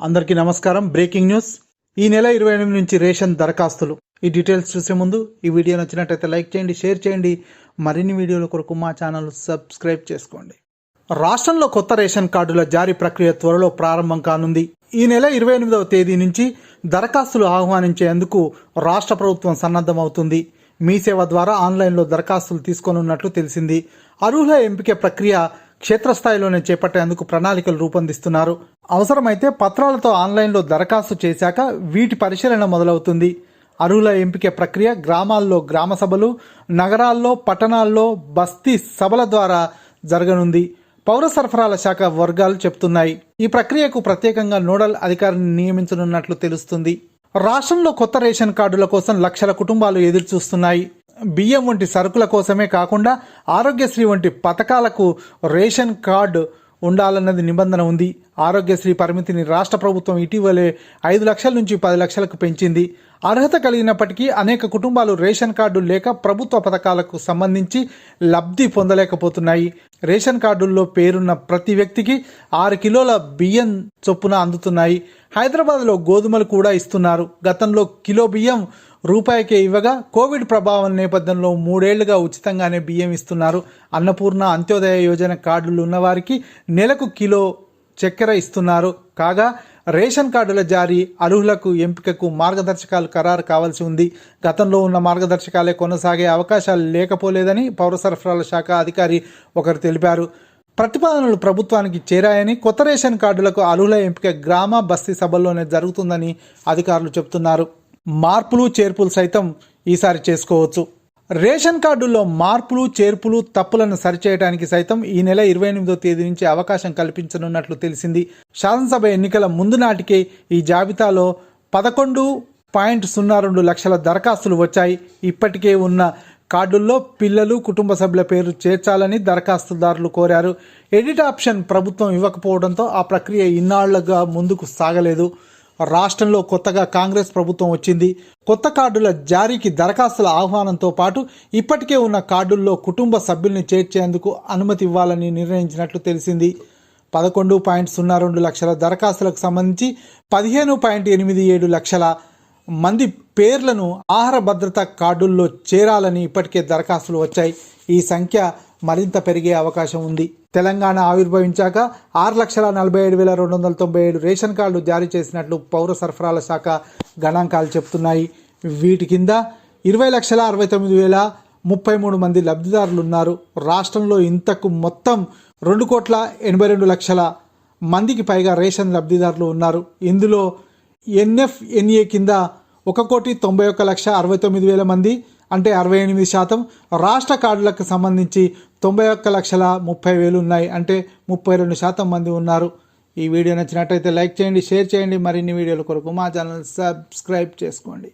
అందరికీ నమస్కారం. Breaking news. ఈ నెల 28 నుంచి రేషన్ దరఖాస్తులు. ఈ డీటెయిల్స్ చూసే ముందు ఈ వీడియో నచ్చినట్లయితే లైక్ చేయండి, షేర్ చేయండి. మరిన్ని వీడియోల కొరకు మా ఛానల్ సబ్స్క్రైబ్ చేసుకోండి. రాష్ట్రంలో కొత్త రేషన్ కార్డుల జారీ ప్రక్రియ త్వరలో ప్రారంభం కానుంది. ఈ నెల 28వ తేదీ నుంచి దరఖాస్తులు ఆహ్వానించేందుకు రాష్ట్ర ప్రభుత్వం సన్నద్ధమవుతుంది. మీ సేవ ద్వారా ఆన్లైన్లో దరఖాస్తులు తీసుకోనున్నట్లు తెలిసింది. అర్హుల ఎంపిక ప్రక్రియ క్షేత్రస్థాయిలోనే చేపట్టేందుకు ప్రణాళికలు రూపొందిస్తున్నారు. అవసరమైతే పత్రాలతో ఆన్లైన్లో దరఖాస్తు చేశాక వీటి పరిశీలన మొదలవుతుంది. అర్హుల ఎంపిక ప్రక్రియ గ్రామాల్లో గ్రామ సభలు, నగరాల్లో పట్టణాల్లో బస్తీ సభల ద్వారా జరగనుంది. పౌర సరఫరాల శాఖ వర్గాలు చెబుతున్నాయి. ఈ ప్రక్రియకు ప్రత్యేకంగా నోడల్ అధికారిని నియమించనున్నట్లు తెలుస్తుంది. రాష్ట్రంలో కొత్త రేషన్ కార్డుల కోసం లక్షల కుటుంబాలు ఎదురుచూస్తున్నాయి. బియ్యం వంటి సరుకుల కోసమే కాకుండా ఆరోగ్యశ్రీ వంటి పథకాలకు రేషన్ కార్డు ఉండాలన్నది నిబంధన ఉంది. ఆరోగ్యశ్రీ పరిమితిని రాష్ట్ర ప్రభుత్వం ఇటీవలే 5 లక్షల నుంచి 10 లక్షలకు పెంచింది. అర్హత కలిగినప్పటికీ అనేక కుటుంబాలు రేషన్ కార్డు లేక ప్రభుత్వ పథకాలకు సంబంధించి లబ్ధి పొందలేకపోతున్నాయి. రేషన్ కార్డుల్లో పేరున్న ప్రతి వ్యక్తికి 6 కిలోల బియ్యం చొప్పున అందుతున్నాయి. హైదరాబాద్లో గోధుమలు కూడా ఇస్తున్నారు. గతంలో కిలో బియ్యం రూపాయికే ఇవ్వగా కోవిడ్ ప్రభావం నేపథ్యంలో 3 ఏళ్లుగా ఉచితంగానే బియ్యం ఇస్తున్నారు. అన్నపూర్ణ, అంత్యోదయ యోజన కార్డులు ఉన్నవారికి నెలకు కిలో చక్కెర ఇస్తున్నారు. కాగా రేషన్ కార్డుల జారీ, అర్హులకు ఎంపికకు మార్గదర్శకాలు ఖరారు కావాల్సి ఉంది. గతంలో ఉన్న మార్గదర్శకాలే కొనసాగే అవకాశాలు లేకపోలేదని పౌర సరఫరాల శాఖ అధికారి ఒకరు తెలిపారు. ప్రతిపాదనలు ప్రభుత్వానికి చేరాయని, కొత్త రేషన్ కార్డులకు అర్హుల ఎంపిక గ్రామ బస్తీ సభల్లోనే జరుగుతుందని అధికారులు చెబుతున్నారు. మార్పులు చేర్పులు సైతం ఈసారి చేసుకోవచ్చు. రేషన్ కార్డుల్లో మార్పులు చేర్పులు తప్పులను సరిచేయడానికి సైతం ఈ నెల 28వ తేదీ నుంచి అవకాశం కల్పించనున్నట్లు తెలిసింది. శాసనసభ ఎన్నికల ముందు నాటికే ఈ జాబితాలో 11.02 లక్షల దరఖాస్తులు వచ్చాయి. ఇప్పటికే ఉన్న కార్డుల్లో పిల్లలు, కుటుంబ సభ్యుల పేరు చేర్చాలని దరఖాస్తుదారులు కోరారు. ఎడిట్ ఆప్షన్ ప్రభుత్వం ఇవ్వకపోవడంతో ఆ ప్రక్రియ ఇన్నాళ్లుగా ముందుకు సాగలేదు. రాష్ట్రంలో కొత్తగా కాంగ్రెస్ ప్రభుత్వం వచ్చింది. కొత్త కార్డుల జారీకి దరఖాస్తుల ఆహ్వానంతో పాటు ఇప్పటికే ఉన్న కార్డుల్లో కుటుంబ సభ్యుల్ని చేర్చేందుకు అనుమతి ఇవ్వాలని నిర్ణయించినట్లు తెలిసింది. 11.02 లక్షల దరఖాస్తులకు సంబంధించి 15.87 లక్షల మంది పేర్లను ఆహార భద్రత కార్డుల్లో చేరాలని ఇప్పటికే దరఖాస్తులు వచ్చాయి. ఈ సంఖ్య మరింత పెరిగే అవకాశం ఉంది. తెలంగాణ ఆవిర్భవించాక 6,47,297 రేషన్ కార్డులు జారీ చేసినట్లు పౌర సరఫరాల శాఖ గణాంకాలు చెబుతున్నాయి. వీటి కింద 20,69,033 మంది లబ్ధిదారులు ఉన్నారు. రాష్ట్రంలో ఇంతకు మొత్తం 2,82,00,000 మందికి పైగా రేషన్ లబ్ధిదారులు ఉన్నారు. ఇందులో NFNA కింద 1,91,69,000 మంది అంటే 68%, రాష్ట్ర కార్డులకు సంబంధించి 91,30,000 ఉన్నాయి అంటే 32% మంది ఉన్నారు. ఈ వీడియో నచ్చినట్టయితే లైక్ చేయండి, షేర్ చేయండి. మరిన్ని వీడియోల కొరకు మా ఛానల్ సబ్స్క్రైబ్ చేసుకోండి.